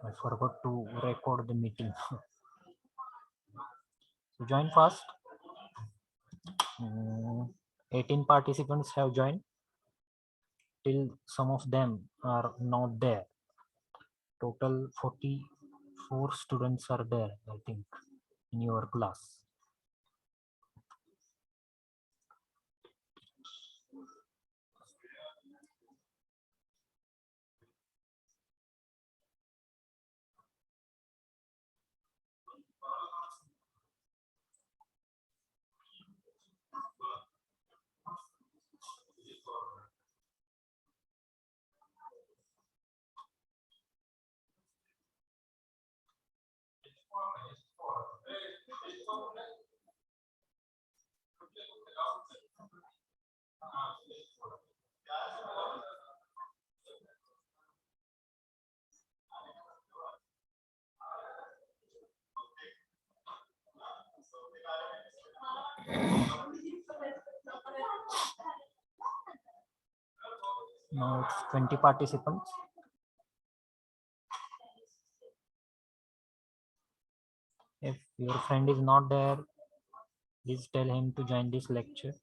I forgot to record the meeting. So join fast. 18 participants have joined. Till some of them are not there. Total 44 students are there, I think, in your class. Now it's 20 participants. If your friend is not there, please tell him to join this lecture.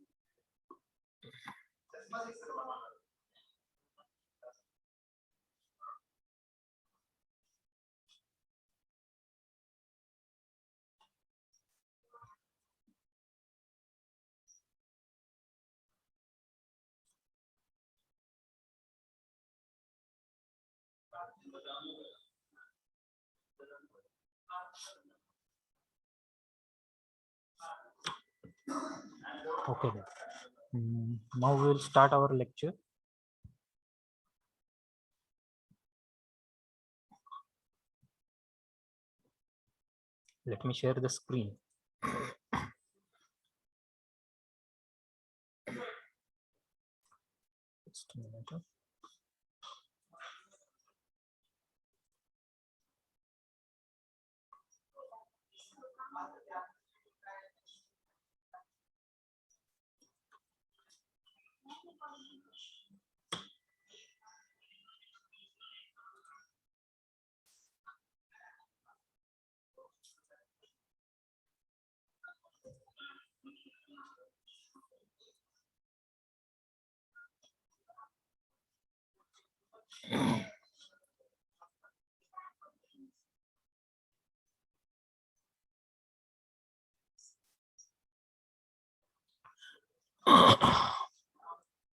Okay then. Now we will start our lecture. Let me share the screen. Just a minute.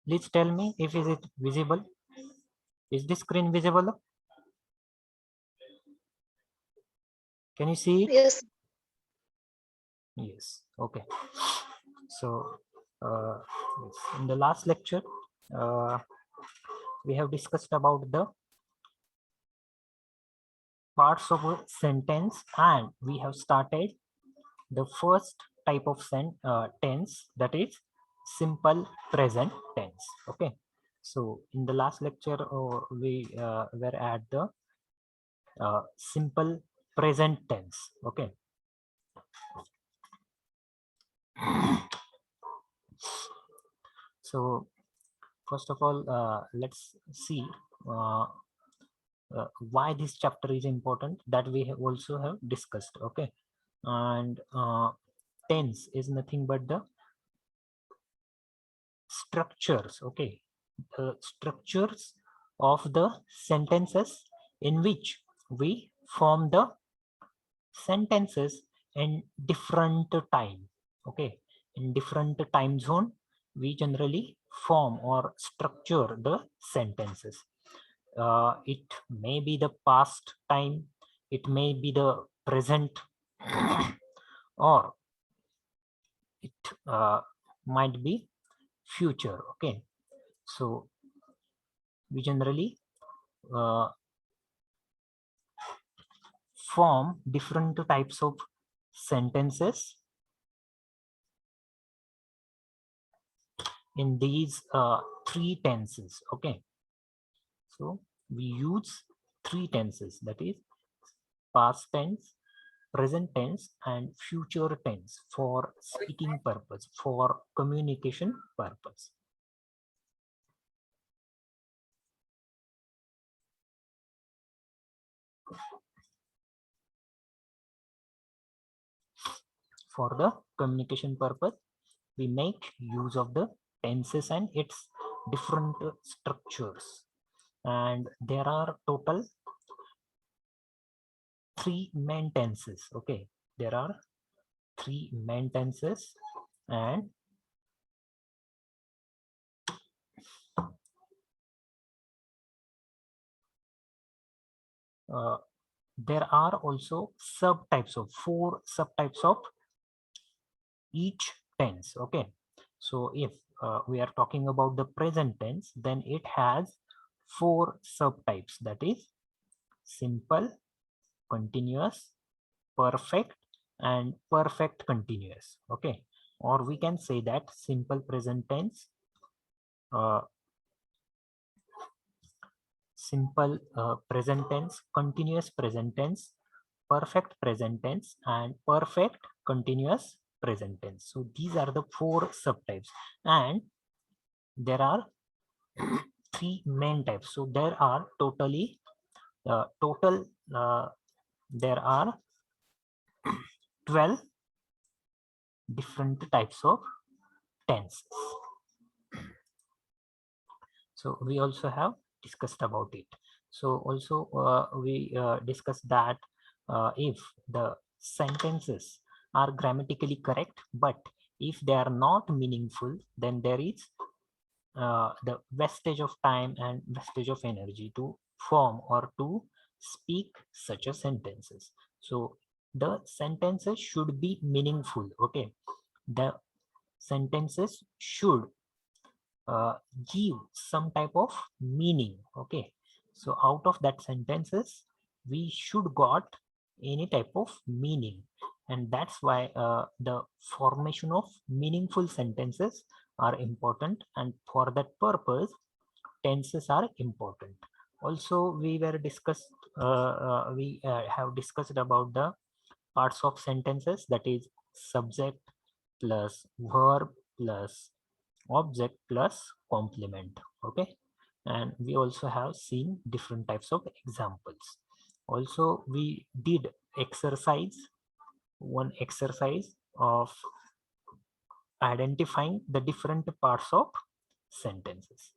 Please tell me if is it visible. Is the screen visible? Can you see it? Yes. Yes. Okay. So in the last lecture, we have discussed about the parts of a sentence, and we have started the first type of tense, that is simple present tense. Okay. So in the last lecture, we were at the simple present tense. Okay. So first of all, let's see why this chapter is important, that we have also have discussed. Okay. And tense is nothing but the structures. Okay. The structures of the sentences in which we form the sentences in different time. Okay. In different time zone, we generally form or structure the sentences. It may be the past time, it may be the present, or it might be future. Okay. So we generally form different types of sentences in these three tenses. Okay. So we use three tenses, that is past tense, present tense, and future tense for speaking purpose, for communication purpose. For the communication purpose, we make use of the tenses and its different structures. And there are total 3 main tenses. Okay, there are 3 main tenses, and there are also subtypes of 4 subtypes of each tense. Okay, so if we are talking about the present tense, then it has 4 subtypes, that is simple, continuous, perfect, and perfect continuous. Okay, or we can say that simple present tense, uh, simple present tense, continuous present tense, perfect present tense, and perfect continuous present tense. So these are the 4 subtypes, and there are 3 main types. So there are totally total there are 12 different types of tenses. So we also have discussed about it. So also we discussed that if the sentences are grammatically correct, but if they are not meaningful, then there is the wastage of time and wastage of energy to form or to speak such a sentences. So the sentences should be meaningful. Okay, the sentences should give some type of meaning. Okay, so out of that sentences we should got any type of meaning, and that's why the formation of meaningful sentences are important, and for that purpose tenses are important. Also we were discussed we have discussed about the parts of sentences, that is subject plus verb plus object plus complement. Okay, and we also have seen different types of examples. Also we did exercise, one exercise of identifying the different parts of sentences.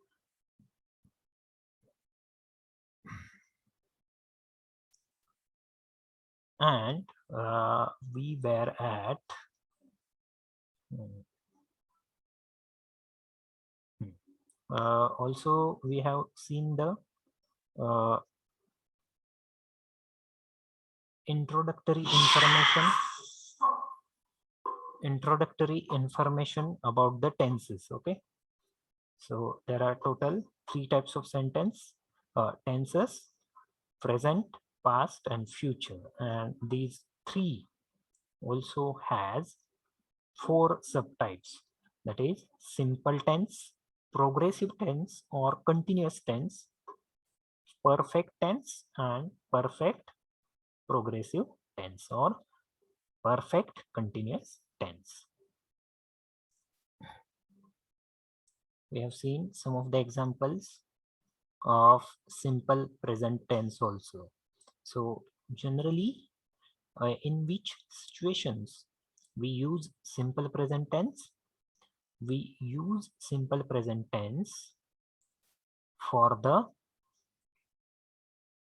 And we were at also we have seen the uh, introductory information about the tenses. Okay, so there are total 3 types of tenses: present, past, and future. And these 3 also has 4 subtypes, that is simple tense, progressive tense or continuous tense, perfect tense, and perfect progressive tense or perfect continuous tense. We have seen some of the examples of simple present tense also. So generally, in which situations we use simple present tense? We use simple present tense for the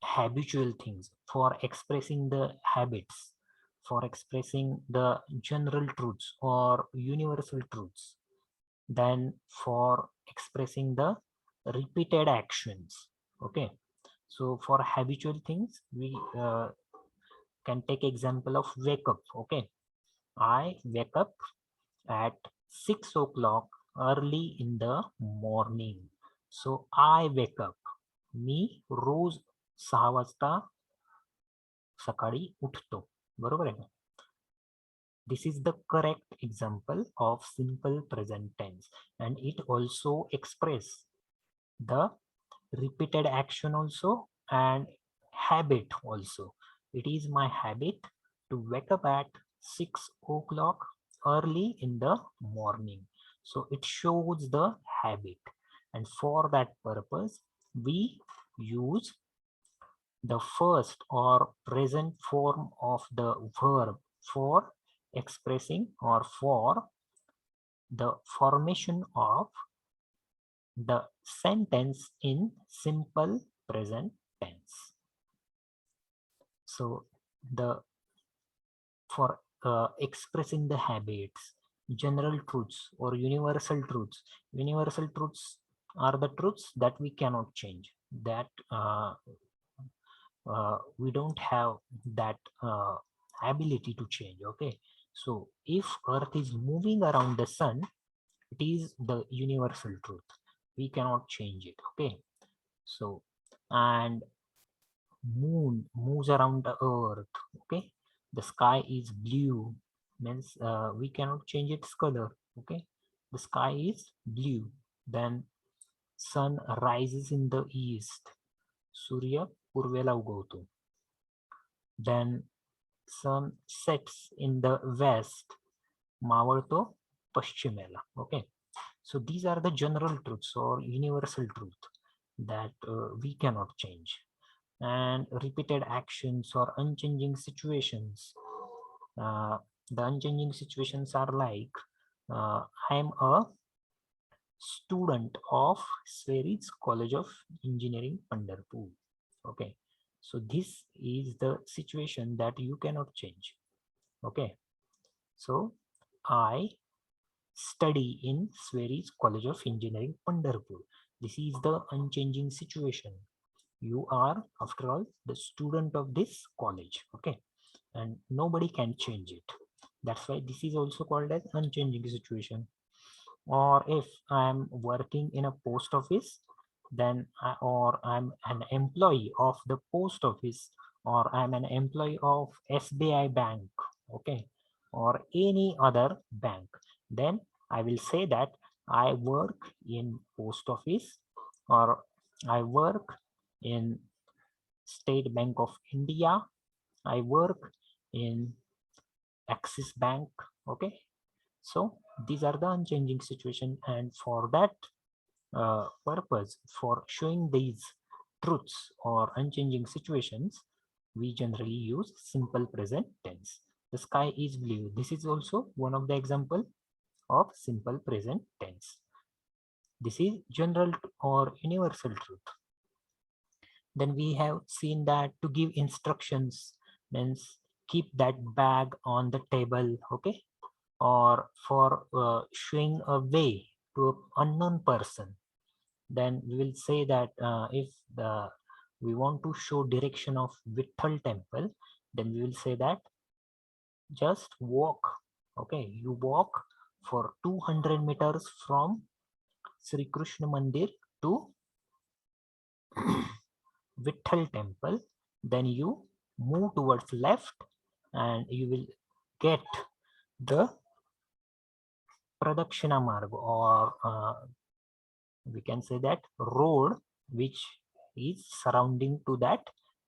habitual things, for expressing the habits, for expressing the general truths or universal truths, than for expressing the repeated actions. Okay, so for habitual things we can take example of wake up. Okay, I wake up at 6 o'clock early in the morning. So I wake up. मी रोज 6 वाजता सकाळी उठतो. बरोबर आहे ना? This is the correct example of simple present tense, and it also express the repeated action also and habit also. It is my habit to wake up at 6 o'clock early in the morning. So it shows the habit, and for that purpose we use the first or present form of the verb for expressing or for the formation of the sentence in simple present tense. So the for expressing the habits, general truths or universal truths. Universal truths are the truths that we cannot change, that we don't have that ability to change. Okay, so if earth is moving around the sun, it is the universal truth, we cannot change it. Okay, so and moon moves around the earth. Okay, the sky is blue, means we cannot change its color. Okay, the sky is blue. Then sun rises in the east, surya पूर्वेला उगवतो. Then sun sets in the west, मावळतो पश्चिमेला. Okay, so these are the general truths or universal truth that we cannot change. And repeated actions or unchanging situations. The unchanging situations are like I am a student of Sweri's College of Engineering, Pandharpur. Okay, so this is the situation that you cannot change. Okay, so I study in Sweri's College of Engineering, Pandharpur. This is the unchanging situation. You are, after all, the student of this college. Okay, and nobody can change it. That's why this is also called as unchanging situation. Or if I'm working in a post office, then or I'm an employee of the post office, or I'm an employee of SBI bank. Okay, or any other bank, then I will say that I work in post office, or I work in State Bank of India, I work in Axis Bank. Okay, so these are the unchanging situation, and for that purpose, for showing these truths or unchanging situations, we generally use simple present tense. The sky is blue. This is also one of the example of simple present tense. This is general or universal truth. Then we have seen that to give instructions means keep that bag on the table. Okay, or for showing a way to an unknown person, then we will say that if we want to show direction of Vitthal temple, then we will say that just walk. Okay, you walk for 200 meters from Sri Krishna Mandir to Vitthal temple, then you move towards left and you will get the Pradakshina Marg, or we can say that road which is surrounding to that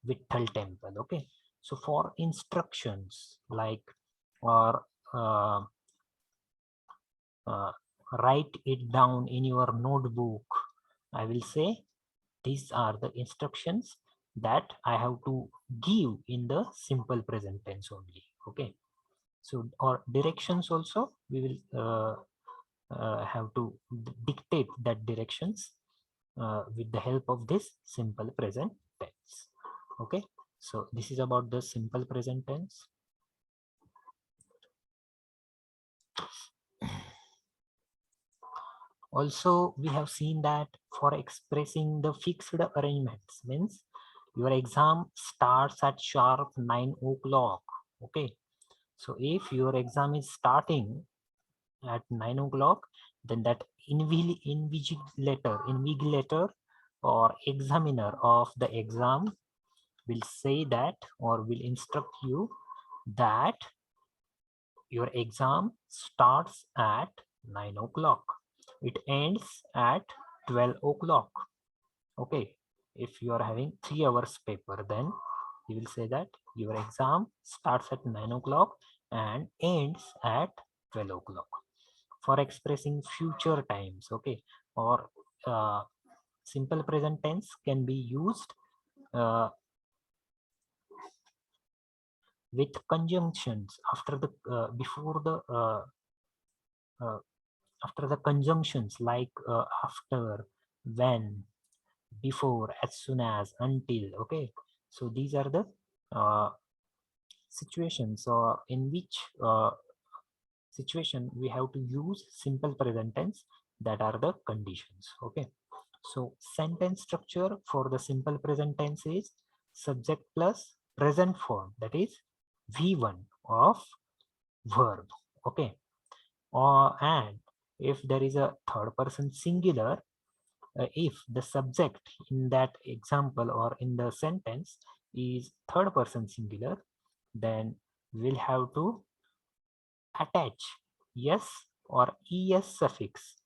Vitthal temple. Okay, so for instructions like or write it down in your notebook, I will say these are the instructions that I have to give in the simple present tense only. Okay, so or directions also we will have to dictate that directions with the help of this simple present tense. Okay, so this is about the simple present tense. Also, we have seen that for expressing the fixed arrangements, means your exam starts at sharp 9 o'clock. Okay, so if your exam is starting at 9 o'clock, then that invigilator or examiner of the exam will say that, or will instruct you that your exam starts at 9 o'clock. It ends at 12 o'clock. Okay, if you are having 3 hours paper, then you will say that your exam starts at 9 o'clock and ends at 12 o'clock. For expressing future times, okay, or simple present tense can be used with conjunctions after the before the uh, after the conjunctions like after, when, before, as soon as, until. Okay, so these are the uh, situations in which situation we have to use simple present tense, that are the conditions. Okay, so sentence structure for the simple present tense is subject plus present form, that is V1 of verb. Okay, and if there is a third person singular, if the subject in that example or in the sentence is third person singular, then we'll have to attach yes or es suffix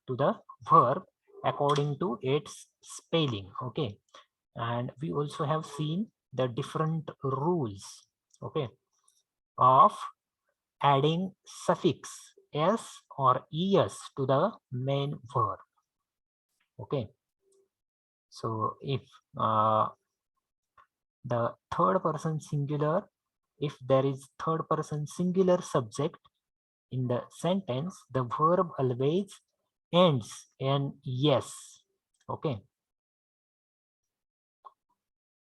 to the verb according to its spelling. Okay, and we also have seen the different rules, okay, of adding suffix s or es to the main verb. Okay, so if the third person singular, if there is third person singular subject in the sentence, the verb always ends in yes. Okay,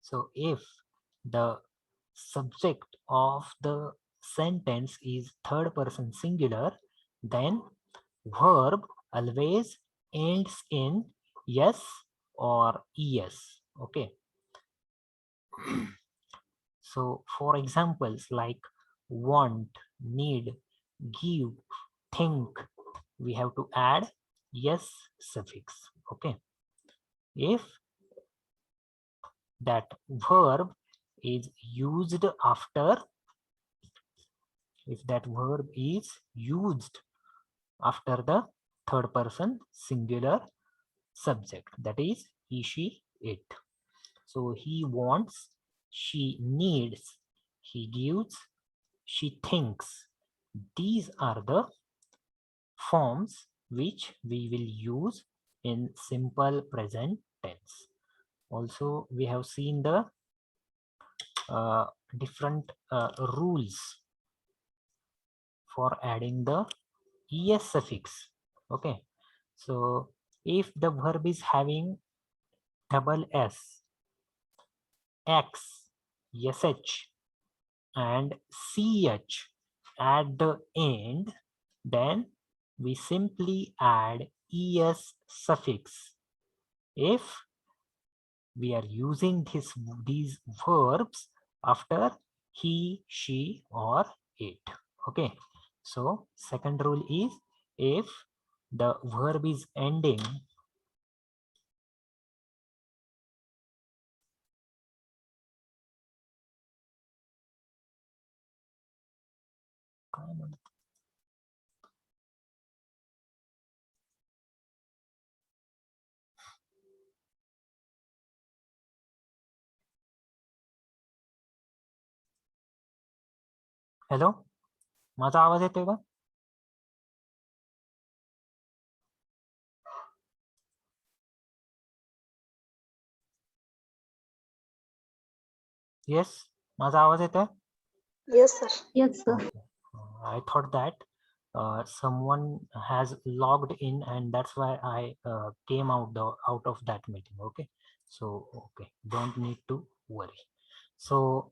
so if the subject of the sentence is third person singular, then verb always ends in yes or es. Okay, so for examples like want, need, give, think, we have to add yes suffix. Okay, if that verb is used after, if that verb is used after the third person singular subject, that is he, she, it. So he wants, she needs, he gives, she thinks. These are the forms which we will use in simple present tense. Also, we have seen the different rules for adding the es suffix. Okay, so if the verb is having double s, x, sh, and ch at the end, then we simply add es suffix. If we are using these verbs after he, she, or it. Okay, so second rule is, if the verb is ending hello, माझा आवाज येतोय का? Yes, माझा आवाज येतोय? Yes, sir. Yes, sir. Okay. I thought that someone has logged in, and that's why I came out of that meeting. Okay, so okay, don't need to worry. So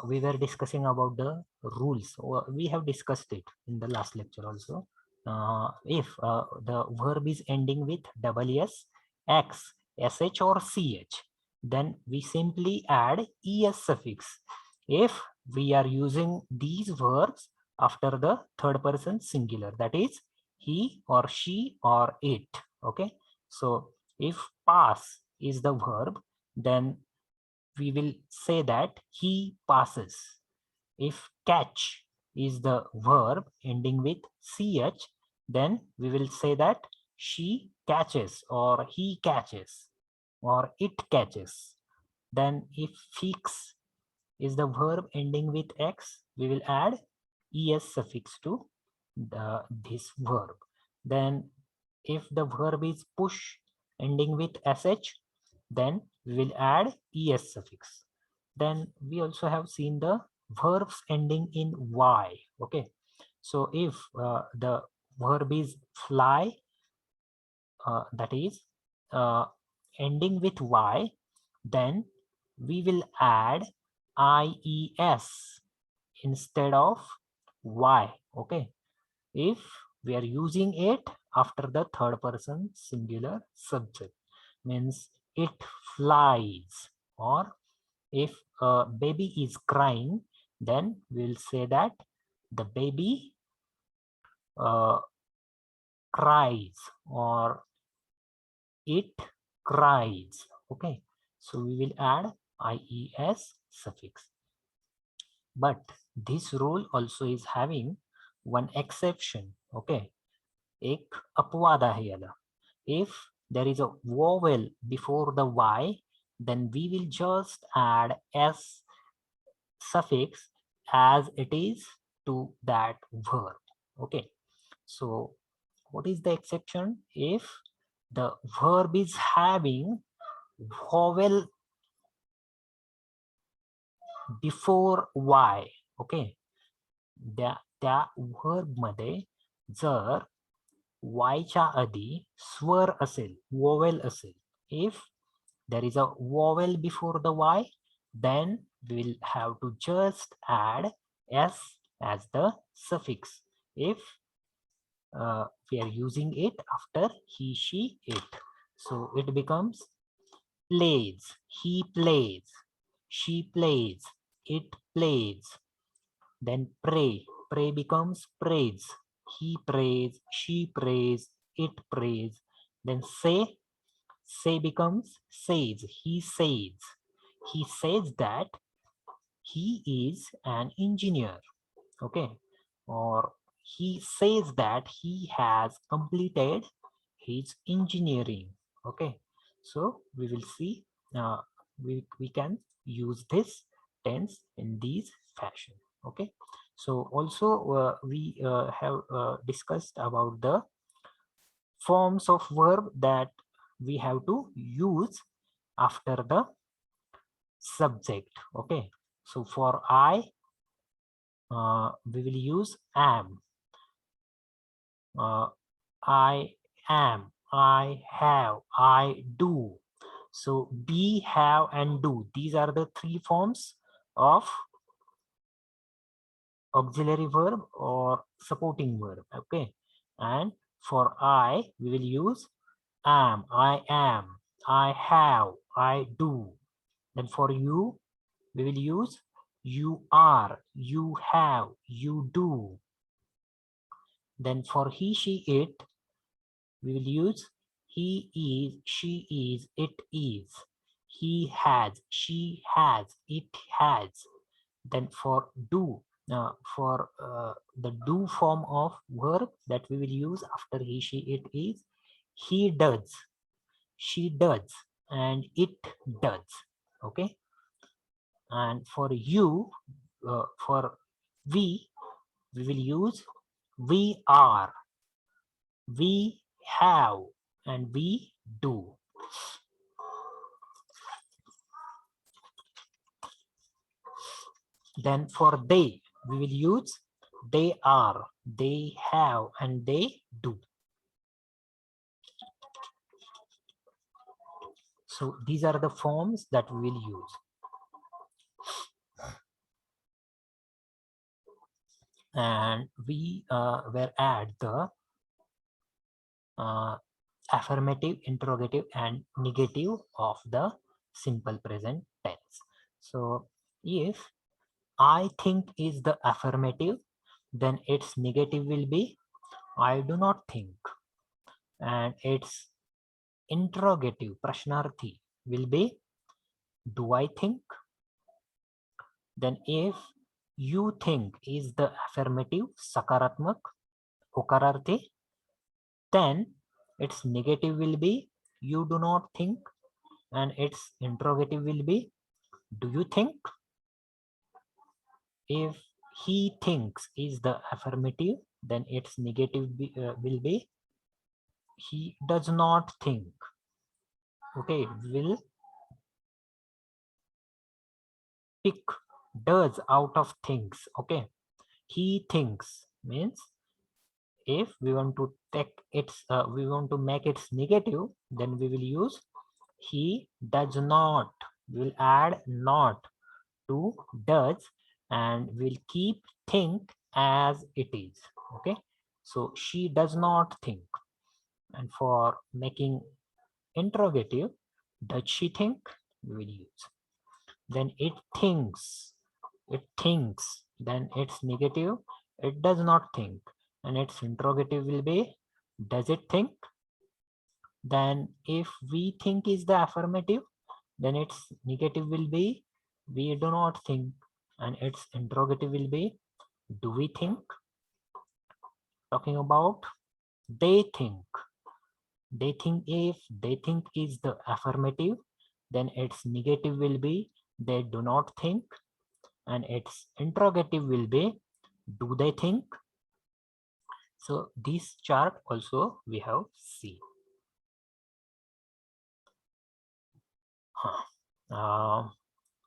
we were discussing about the rules. We have discussed it in the last lecture also. If the verb is ending with double s, x, sh, or ch, then we simply add es suffix. If we are using these verbs after the third person singular, that is he or she or it. Okay, so if pass is the verb, then we will say that he passes. If catch is the verb ending with ch, then we will say that she catches or he catches or it catches. Then if fix is the verb ending with x, we will add es suffix to this verb. Then if the verb is push ending with sh, then we will add es suffix. Then we also have seen the verbs ending in y. Okay, so if the verb is fly, that is ending with y, then we will add ies instead of y. Okay, if we are using it after the third person singular subject, means it flies. Or if a baby is crying, then we'll say that the baby cries, or it cries. Okay, so we will add ies suffix. But this rule also is having one exception. Okay, एक अपवाद आहे याला. If there is a vowel before the y, then we will just add s suffix as it is to that verb. Okay, so what is the exception? If the verb is having vowel before y. Okay, त्या verb मध्ये जर y च्या आधी स्वर असेल, vowel असेल, if there is a vowel before the y, then we'll have to just add s as the suffix if we are using it after he, she, it. So it becomes plays, he plays, she plays, it plays. Then pray, pray becomes praise, he prays, she prays, it prays. Then say becomes says, he says that he is an engineer. Okay, or he says that he has completed his engineering. Okay, so we will see we can use this tense in these fashion. Okay, so also we have discussed about the forms of verb that we have to use after the subject. Okay, so for I, we will use am. I am, I have, I do. So be, have, and do, these are the three forms of auxiliary verb or supporting verb. Okay, and for I, we will use am, I have, I do. Then for you, we will use you are, you have, you do. Then for he, she, it, we will use he is, she is, it is. He has, she has, it has. Then for do, for the do form of verb that we will use after he, she, it is, he does, she does, and it does. Okay, and for you, for we will use we are, we have, and we do. Then for they, we will use they are, they have, and they do. So these are the forms that we will use. And we will add the affirmative, interrogative, and negative of the simple present tense. So if I think is the affirmative, then its negative will be I do not think. And its interrogative, prashnarthi, will be do I think? Then if you think is the affirmative, sakaratmak, hokararthi, then its negative will be you do not think, and its interrogative will be do you think? If he thinks is the affirmative, then its negative will be he does not think. Okay, will pick does out of things. Okay, he thinks means if we want to take its we want to make its negative, then we will use he does not. We will add not to does and we'll keep think as it is. Okay, so she does not think. And for making interrogative, does she think, we will use. Then it thinks. It thinks. Then it's negative. It does not think. And its interrogative will be does it think? Then if we think is the affirmative, then its negative will be we do not think. And its interrogative will be do we think? Talking about they think. They think, if they think is the affirmative, then its negative will be they do not think, and its interrogative will be do they think. So this chart also we have seen.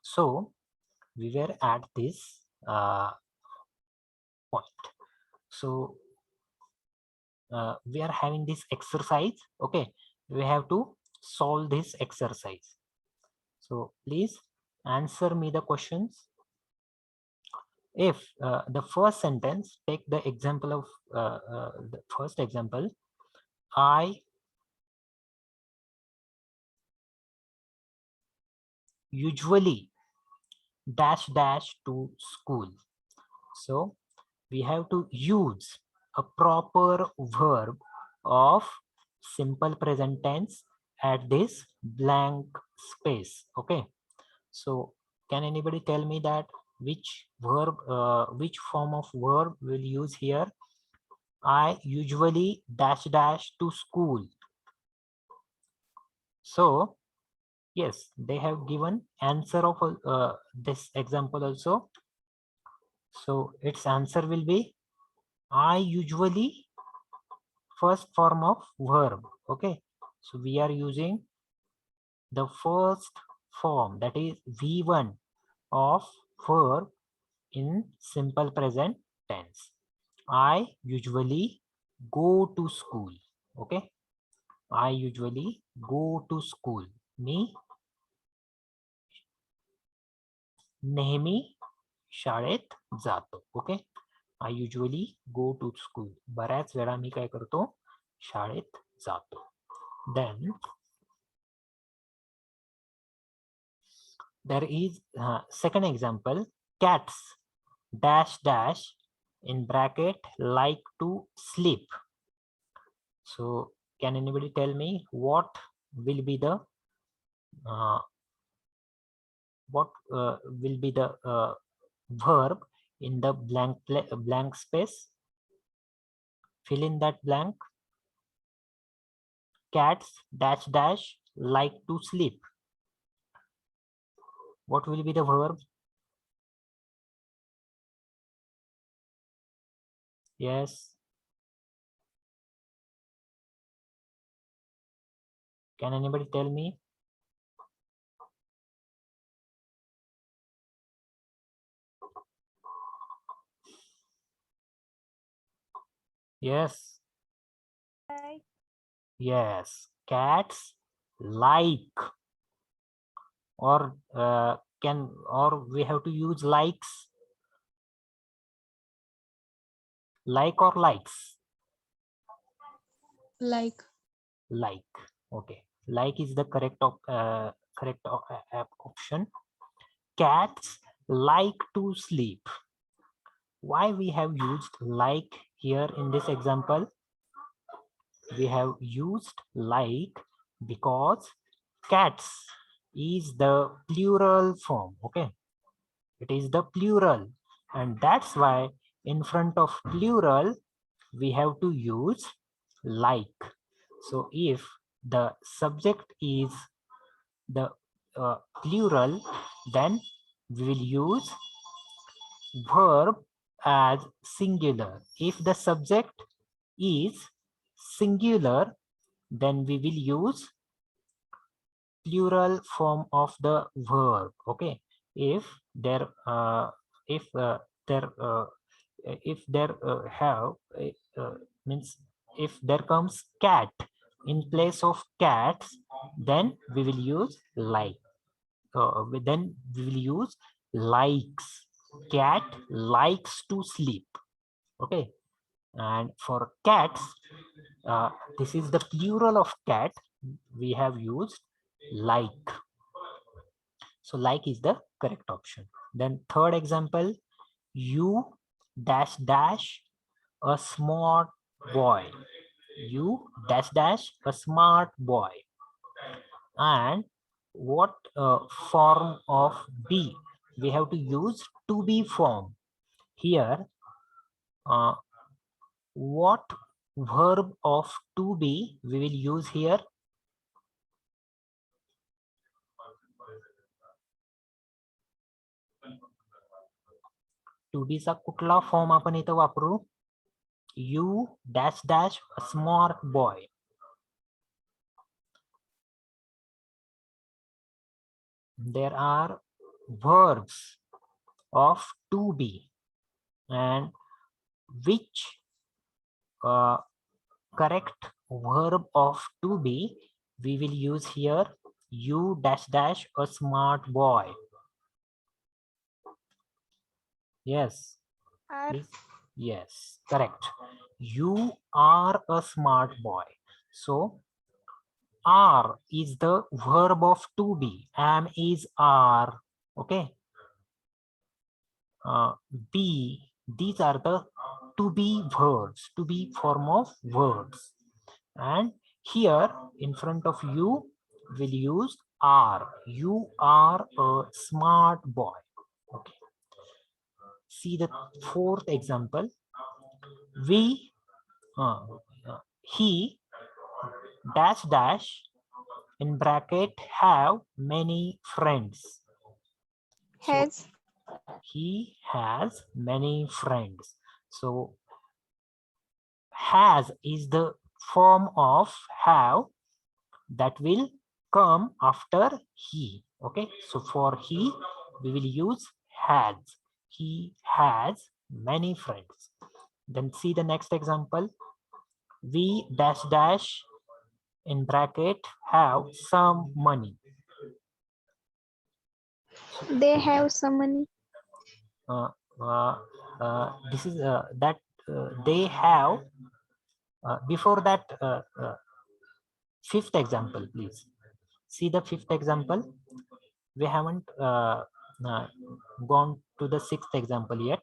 So we were at this point. So we are having this exercise. Okay, we have to solve this exercise. So please answer me the questions. If the first sentence, take the example of the first example, I usually dash dash to school. So we have to use a proper verb of simple present tense at this blank space. Okay, so can anybody tell me that which verb, which form of verb will use here? I usually dash dash to school. So yes, they have given answer of this example also. So its answer will be I usually, first form of verb. Okay, so we are using the first form, that is V1 of verb in simple present tense. I usually go to school. Okay, I usually go to school. मी नेहमी शाळेत जातो. Okay, I usually go to school. बऱ्याच वेळा मी काय करतो, शाळेत जातो. Then there is second example, cats dash dash in bracket like to sleep. So can anybody tell me what will be the verb in the blank space? Fill in that blank. Cats dash dash like to sleep. What will be the verb? Yes. Can anybody tell me? Yes. Like. Yes. Cats like, or or we have to use likes. Like or likes? Like. Like. Okay. Like is the correct option. Cats like to sleep. Why we have used like here in this example? We have used like because cats is the plural form. Okay, it is the plural, and that's why in front of plural we have to use like. So if the subject is the plural, then we will use verb as singular. If the subject is singular, then we will use plural form of the verb. Okay, if there if there if there have means if there comes cat in place of cats, then we will use like. Then we will use likes. Cat likes to sleep. Okay, and for cats, this is the plural of cat. We have used like. So like is the correct option. Then third example, you dash dash a smart boy. You dash dash a smart boy. And what form of be? We have to use to be form. Here, uh, what verb of to be we will use here? To be चा कुठला form आपण इथं वापरू? You dash dash a smart boy. There are verbs of to be, and which correct verb of to be we will use here? You dash dash a smart boy. Yes. Are. Yes, correct. You are a smart boy. So are is the verb of to be. Am is are. Okay. Be, these are the to be verbs, to be form of verbs. And here in front of you will use are. You are a smart boy. Okay. See the fourth example. We he dash dash in bracket have many friends. So Has. he has many friends. So has is the form of have that will come after he. Okay, so for he we will use has. He has many friends. Then see the next example. We dash dash in bracket have some money. They have some money. uh, uh, this is that they have before that fifth example, please see the fifth example. We haven't uh, gone to the sixth example yet.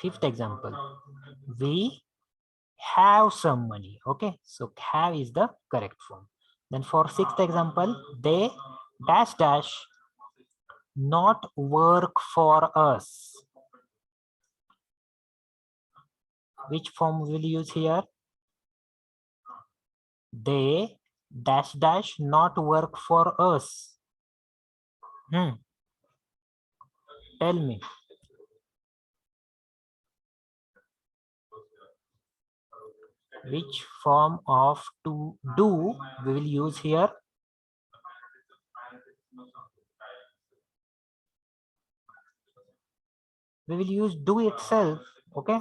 Fifth example, we have some money. Okay, so have is the correct form. Then for sixth example, they dash dash not work for us. Which form will use here? They dash dash not work for us. Tell me. Which form of to do we will use here? We will use do itself. Okay.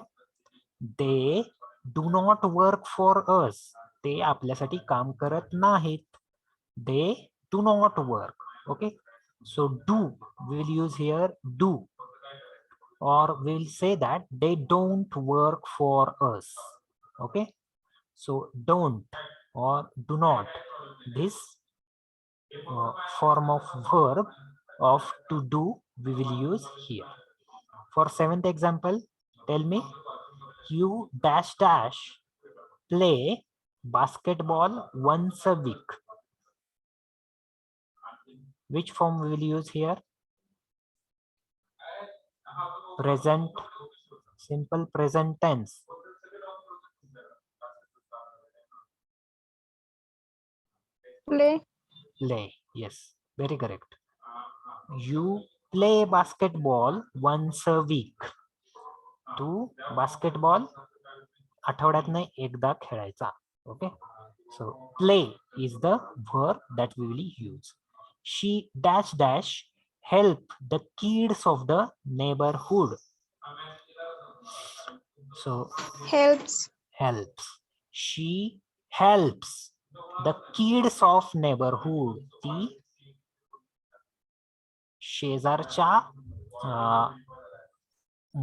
They do not work for us. ते आपल्यासाठी काम करत नाहीत. They do not work. Okay. So do we will use here do, or we will say that they don't work for us. Okay. So don't or do not, this form of verb of to do we will use here. For seventh example, tell me, you dash dash play basketball once a week. Which form we will use here? Present, simple present tense. Play. Play, yes, very correct. You play basketball once a week. तू basketball आठवड्यातनं एकदा खेळायचा. Okay, so play is the verb that we will use. She dash dash help the kids of the neighborhood. So helps, helps. She helps the kids of neighborhood. ती शेजारच्या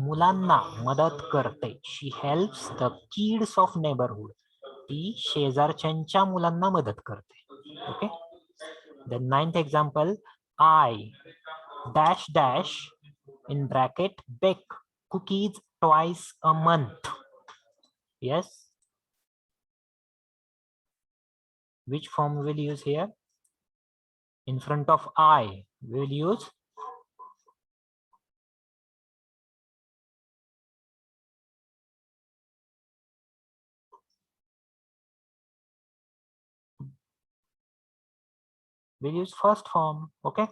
मुलांना मदत करते. She helps the kids of neighbourhood. ती शेजारच्यांच्या मुलांना मदत करते. Okay. The 9th example, I dash dash in bracket bake cookies twice a month. Yes. Which form we will use here? In front of I, we will use first form. Okay.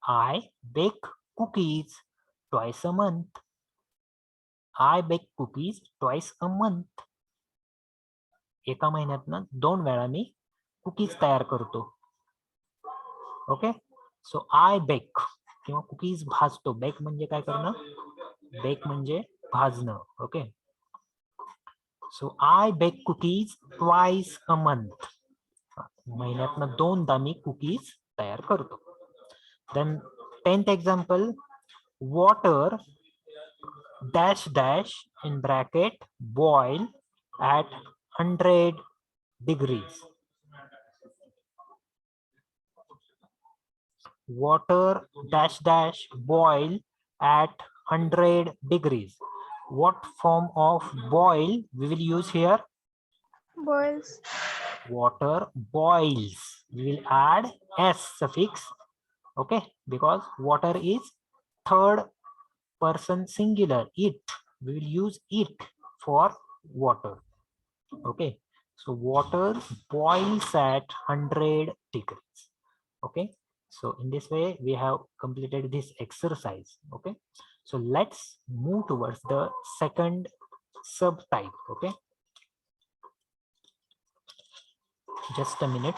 I bake cookies twice a month. I bake cookies twice a month. एका महिन्यातनं 2 वेळा मी cookies तयार करतो. Okay. So I bake किंवा cookies भाजतो. Bake म्हणजे काय करणं? Bake म्हणजे भाजणं. Okay. So I bake cookies twice a month. महिन्यातनं 2दा मी कुकीज तयार करतो. Then 10th example, water dash dash in bracket boil at 100 degrees. Water dash dash boil at 100 degrees. What form of boil we will use here? boils, Water boils. We will add s suffix. Okay, because water is third person singular. It. We will use it for water. Okay, so water boils at 100 degrees. Okay, so in this way we have completed this exercise. Okay, so let's move towards the second subtype. Okay, just a minute.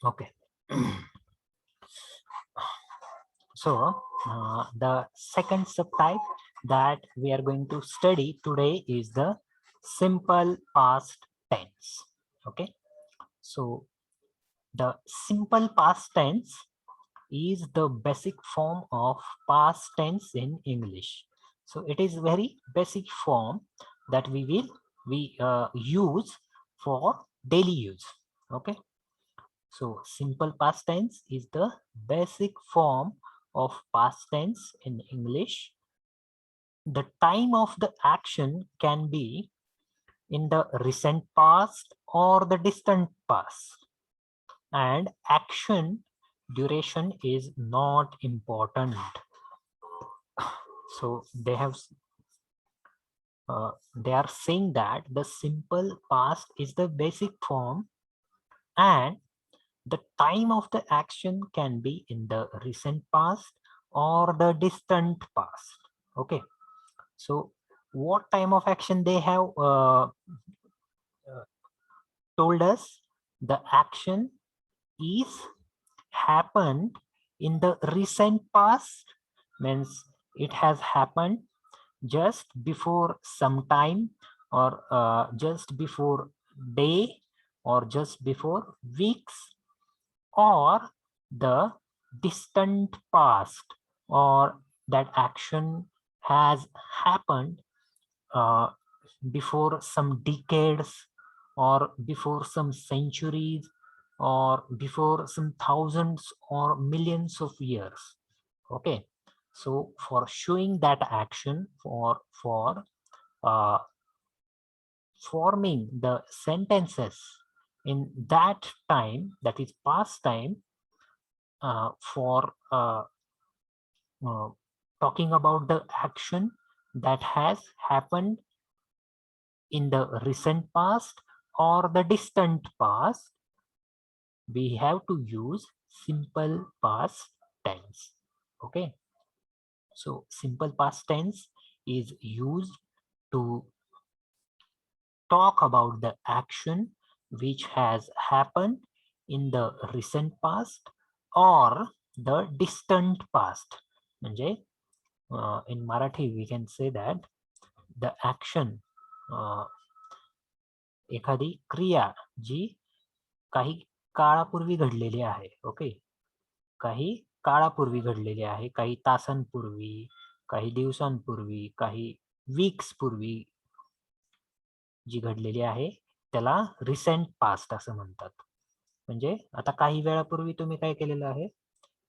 Okay. So the second subtype that we are going to study today is the simple past tense. Okay, so the simple past tense is the basic form of past tense in English. So it is very basic form that we use for daily use. Okay, so simple past tense is the basic form of past tense in English. The time of the action can be in the recent past or the distant past, and action duration is not important. So they are saying that the simple past is the basic form, and the time of the action can be in the recent past or the distant past. Okay, so what time of action they have told us? The action is happened in the recent past, means it has happened just before some time, or just before day, or just before weeks, or the distant past, or that action has happened before some decades, or before some centuries, or before some thousands or millions of years. Okay, so for showing that action, for forming the sentences in that time, that is past time, for talking about the action that has happened in the recent past or the distant past, we have to use simple past tense. Okay, so simple past tense is used to talk about the action which has happened in the recent past or the distant past. म्हणजे in Marathi we can say that the action, एखादी क्रिया जी काही काळापूर्वी घडलेली आहे. Okay, काही काळापूर्वी घडलेली आहे, काही तासांपूर्वी, काही दिवसांपूर्वी, काही वीक्स पूर्वी जी घडलेली आहे त्याला रिसेंट पास्ट असं म्हणतात. म्हणजे आता काही वेळापूर्वी तुम्ही काय केलेलं आहे,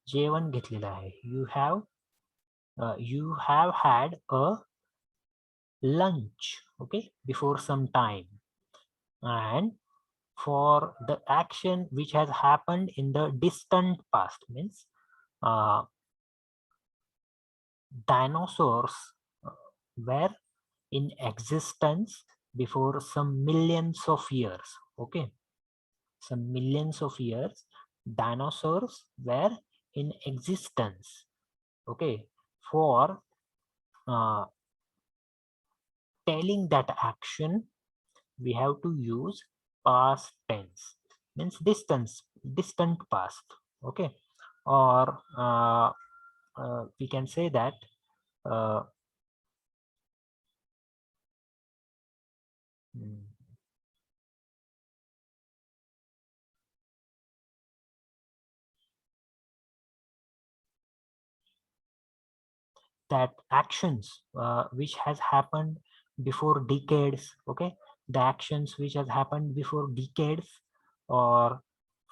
जेवण घेतलेलं आहे. You have had a lunch, okay, before some time. And for the action which has happened in the distant past, means dinosaurs were in existence before some millions of years. Okay, some millions of years dinosaurs were in existence. Okay, for telling that action we have to use past tense, means distant past. Okay, or we can say that uh, mm, that actions which has happened before decades. Okay, the actions which has happened before decades or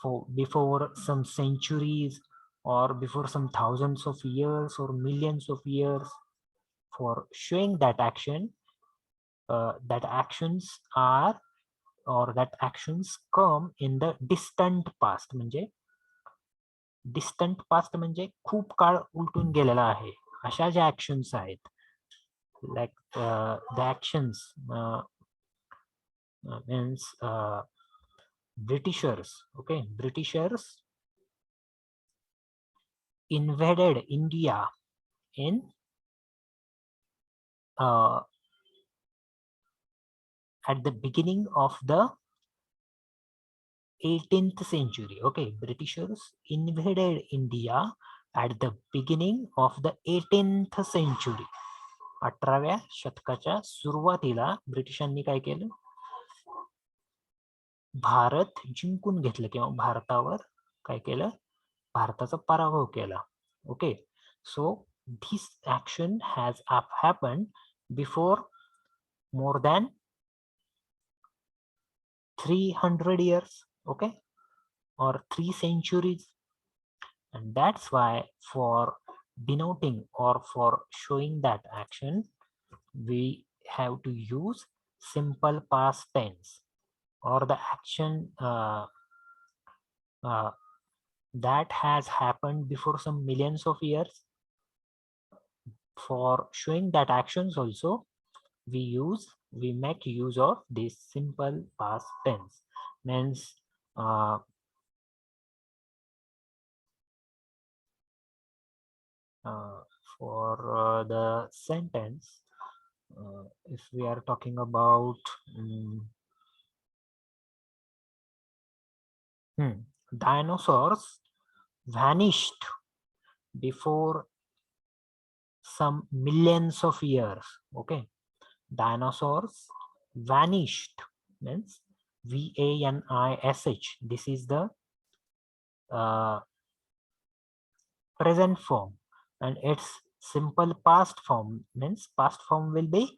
for before some centuries or before some thousands of years or millions of years, for showing that action, that actions are or that actions come in the distant past. म्हणजे distant past म्हणजे खूप काळ उलटून गेलेला आहे अशा ज्या actions आहेत, like the actions means Britishers. Okay, Britishers invaded India in at the beginning of the 18th century. Okay, Britishers invaded India at the beginning of the 18th century. 18व्या शतकाच्या सुरुवातीला ब्रिटिशांनी काय केलं, भारत जिंकून घेतलं किंवा भारतावर काय केलं, भारताचा पराभव केला. Okay, so this action has happened before more than 300 years, okay, or 3 centuries. And that's why for denoting or for showing that action we have to use simple past tense, or the action that has happened before some millions of years. For showing that actions also we make use of this simple past tense. Means for the sentence, if we are talking about dinosaurs vanished before some millions of years. Okay, dinosaurs vanished means VANISH. This is the present form, and its simple past form means past form will be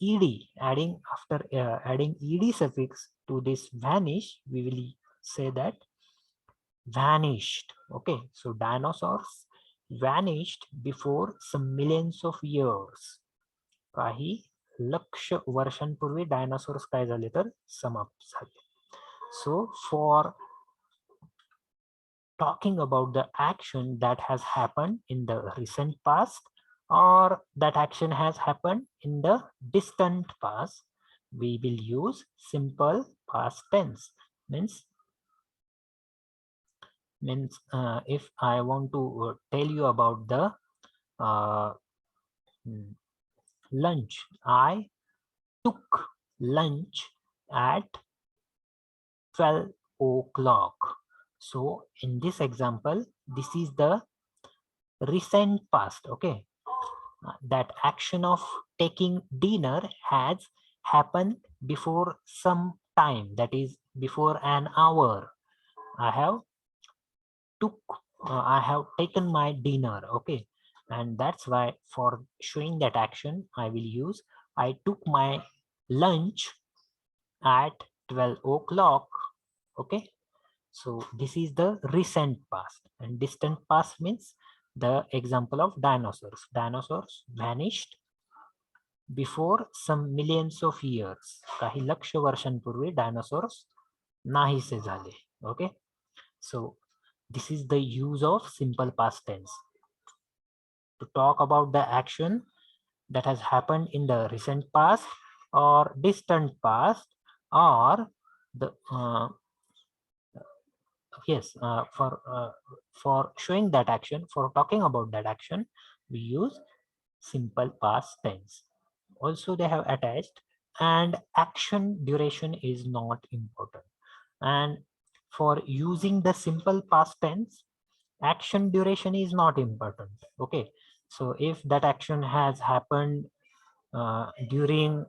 ed. Adding after adding ed suffix to this vanish, we will say that vanished. Okay, so dinosaurs vanished before some millions of years. काही लक्ष वर्षांपूर्वी dinosaurs काय झाले तर समाप्त झाले. So for talking about the action that has happened in the recent past or that action has happened in the distant past, we will use simple past tense. Means if I want to tell you about the uh, lunch, I took lunch at 12 o'clock. So in this example, this is the recent past. Okay, that action of taking dinner has happened before some time, that is before an hour. I have taken my dinner. Okay, and that's why for showing that action I will use I took my lunch at 12 o'clock. Okay, so this is the recent past, and distant past means the example of dinosaurs. Dinosaurs vanished before some millions of years. काही लक्ष वर्षांपूर्वी dinosaurs नाहीसे झाले. Okay, so this is the use of simple past tense to talk about the action that has happened in the recent past or distant past, or the yes, for showing that action, for talking about that action, we use simple past tense. Also they have attached, and action duration is not important. And for using the simple past tense, action duration is not important. Okay, so if that action has happened during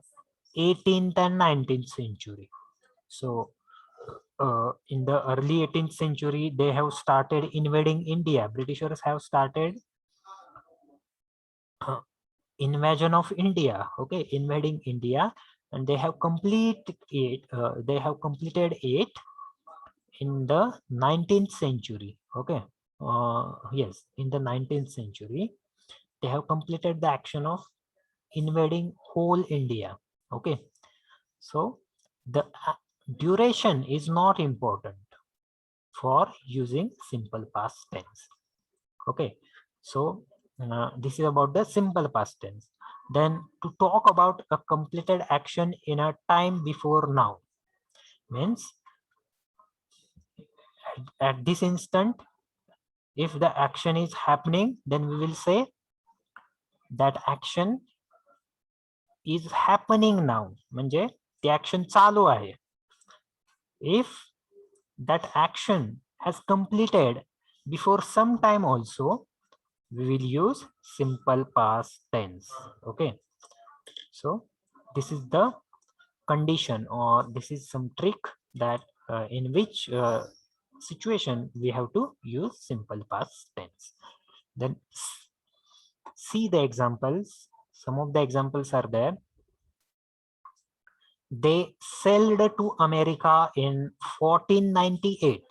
18th and 19th century, so in the early 18th century they have started invading India. Britishers have started invasion of India. Okay, invading India, and they have completed it in the 19th century. Okay, yes, in the 19th century they have completed the action of invading whole India. Okay, so the duration is not important for using simple past tense. Okay, so this is about the simple past tense. Then to talk about a completed action in a time before now means at this instant, if the action is happening, then we will say that action is happening now. म्हणजे ते action चालू आहे. If that action has completed before some time also, we will use simple past tense. Okay, so this is the condition, or this is some trick that in which situation we have to use simple past tense. Then see the examples. Some of the examples are there. They sailed to America in 1498.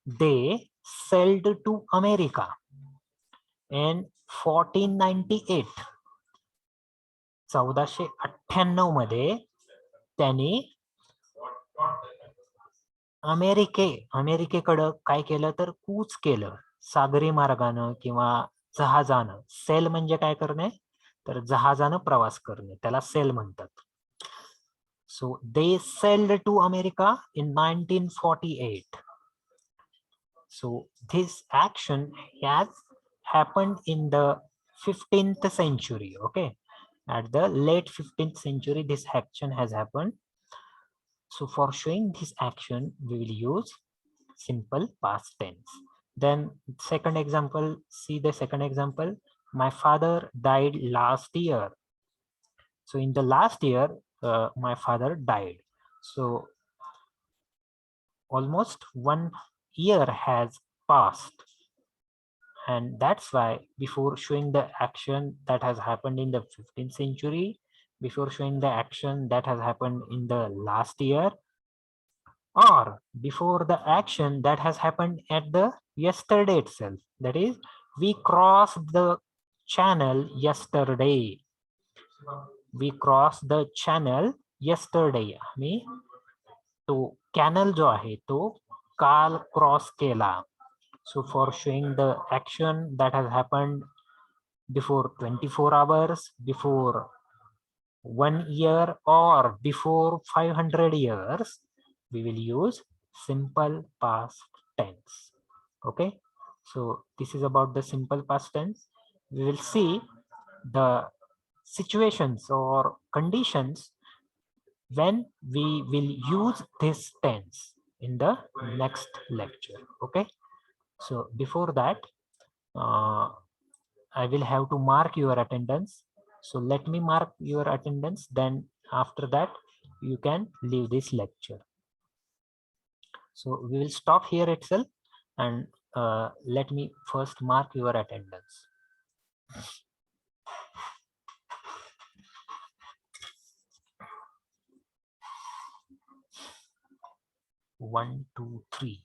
They sailed to America in 1498. 1498 मध्ये त्यांनी अमेरिकेकडं काय केलं तर कूच केलं, सागरी मार्गानं किंवा जहाजानं. Cell म्हणजे काय करणे तर जहाजानं प्रवास करणे, त्याला सेल म्हणतात. So they sold to America in 1948. So this action has happened in the 15th century. Okay, at the late 15th century this action has happened. So for showing this action we will use simple past tense. Then second example, see the second example. My father died last year. So in the last year my father died. So almost 1 year has passed, and that's why before showing the action that has happened in the 15th century, before showing the action that has happened in the last year, or before the action that has happened at the yesterday itself. That is, we crossed the channel yesterday. We crossed the channel yesterday. मी तो canal जो आहे तो काल cross केला. So for showing the action that has happened before 24 hours, before 1 year, or before 500 years, we will use simple past tense. Okay, so this is about the simple past tense. We will see the situations or conditions when we will use this tense in the next lecture. Okay, so before that, I will have to mark your attendance. So let me mark your attendance, then after that you can leave this lecture. So we will stop here itself, and let me first mark your attendance. One, two, 3,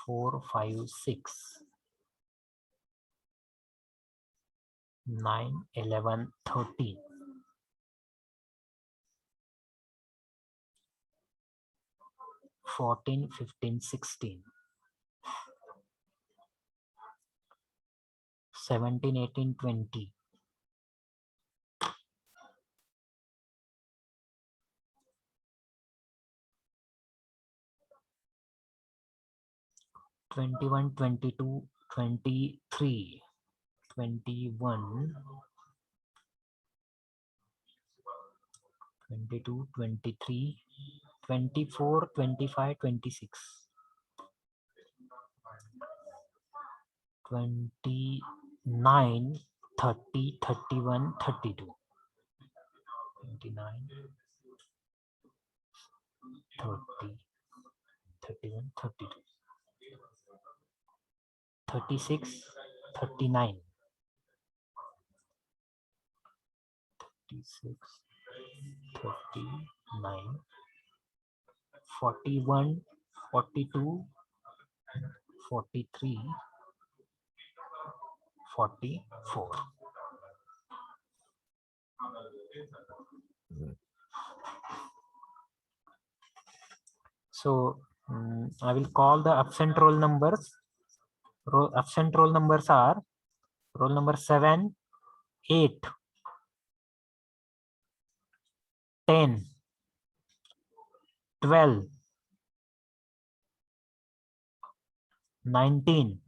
4, 5, 6, 9, 11, 13. 14, 15, 16, 17, 18, 20, 21, 22, 23, 21, 22, 23, 24, 25, 26, 29, 30, 31, 32, 29, 30, 31, 32, 36, 39, 36, 39, 41, 42, 43, 44. So I will call the absent roll numbers. Absent roll numbers are roll number 7, 8, 10, 12, 19,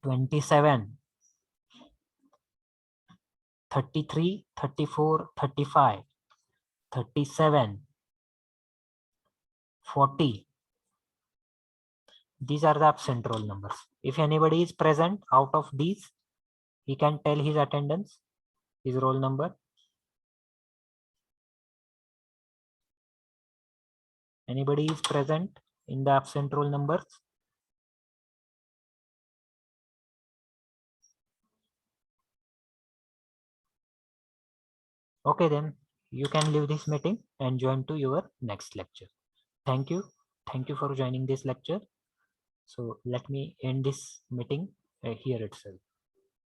27, 33, 34, 35, 37, 40. These are the absent roll numbers. If anybody is present out of these, he can tell his attendance, his roll number. Anybody is present in the absent roll numbers? Okay, then you can leave this meeting and join to your next lecture. Thank you. Thank you for joining this lecture. So let me end this meeting here itself.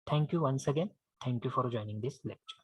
Thank you once again. Thank you for joining this lecture.